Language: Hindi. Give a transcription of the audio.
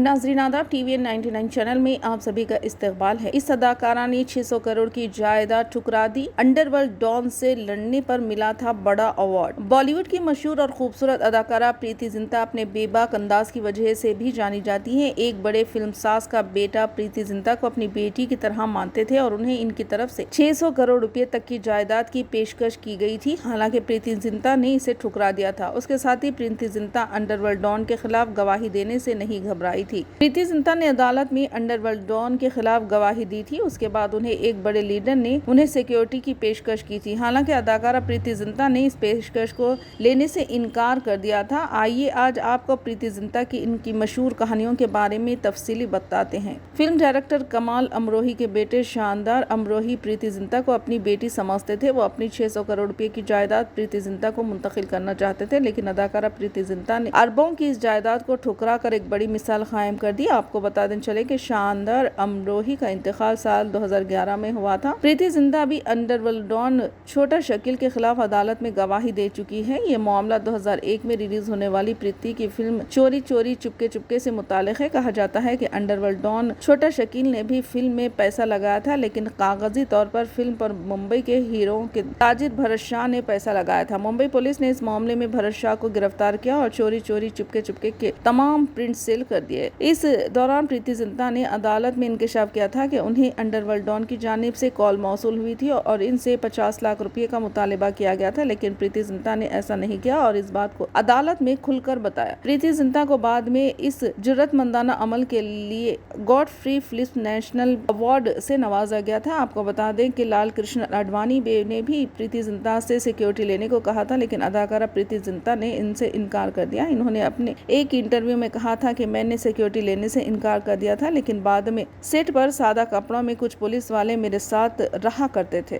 नाज़रीन आदाब, TVN 99 चैनल में आप सभी का इस्तकबाल है। इस अदाकारा ने 600 करोड़ की जायदाद ठुकरा दी। अंडरवर्ल्ड डॉन से लड़ने पर मिला था बड़ा अवार्ड। बॉलीवुड की मशहूर और खूबसूरत अदाकारा प्रीति जिंटा अपने बेबाक अंदाज की वजह से भी जानी जाती हैं। एक बड़े फिल्मसाज का बेटा प्रीति जिंटा को अपनी बेटी की तरह मानते थे और उन्हें इनकी तरफ से 600 करोड़ रुपए तक की जायदाद की पेशकश की गई थी। हालांकि प्रीति जिंटा ने इसे ठुकरा दिया था। उसके साथ ही प्रीति जिंटा अंडरवर्ल्ड डॉन के खिलाफ गवाही देने से नहीं घबराई थी। प्रीति जिंटा ने अदालत में अंडरवर्ल्ड डॉन के खिलाफ गवाही दी थी। उसके बाद उन्हें एक बड़े लीडर ने उन्हें सिक्योरिटी की पेशकश की थी। हालांकि अदाकारा प्रीति जिंटा ने इस पेशकश को लेने से इनकार कर दिया था। आइए आज आपको प्रीति जिंटा की इनकी मशहूर कहानियों के बारे में तफसीली बताते हैं। फिल्म डायरेक्टर कमाल अमरोही के बेटे शानदार अमरोही प्रीति जिंटा को अपनी बेटी समझते थे। वो अपनी 600 करोड़ रुपए की जायदाद प्रीति जिंटा को मुंतकिल करना चाहते थे, लेकिन अदाकारा प्रीति जिंटा ने अरबों की इस जायदाद को ठुकरा कर एक बड़ी मिसाल कायम कर दी। आपको बता दें चले कि शानदार अमरोही का इंतकाल साल 2011 में हुआ था। प्रीति जिंटा भी अंडरवर्ल्ड डॉन छोटा शकील के खिलाफ अदालत में गवाही दे चुकी है। ये मामला 2001 में रिलीज होने वाली प्रीति की फिल्म चोरी चोरी चुपके चुपके से मुताल्लिक है। कहा जाता है कि अंडरवर्ल्ड डॉन छोटा शकील ने भी फिल्म में पैसा लगाया था, लेकिन कागजी तौर पर फिल्म पर मुंबई के हीरो के ताजिर भरत शाह ने पैसा लगाया था। मुंबई पुलिस ने इस मामले में भरत शाह को गिरफ्तार किया और चोरी चोरी चुपके चुपके के तमाम प्रिंट सेल कर दिए। इस दौरान प्रीति जिंटा ने अदालत में इंकशाफ किया था कि उन्हें अंडरवर्ल्ड डॉन की जानिब से कॉल मौसूल हुई थी और इनसे 50 लाख रुपए का मुतालिबा किया गया था, लेकिन प्रीति जिंटा ने ऐसा नहीं किया और इस बात को अदालत में खुलकर बताया। प्रीति जिंटा को बाद में इस जुर्रतमंदाना अमल के लिए God free film national award से नवाजा गया था। आपको बता दें कि लाल कृष्ण आडवाणी ने भी प्रीति जिंटा से सिक्योरिटी लेने को कहा था, लेकिन अदाकारा प्रीति जिंटा ने इनसे इनकार कर दिया। इन्होंने अपने एक इंटरव्यू में कहा था कि मैंने सिक्योरिटी लेने से इनकार कर दिया था, लेकिन बाद में सेट पर सादा कपड़ों में कुछ पुलिस वाले मेरे साथ रहा करते थे।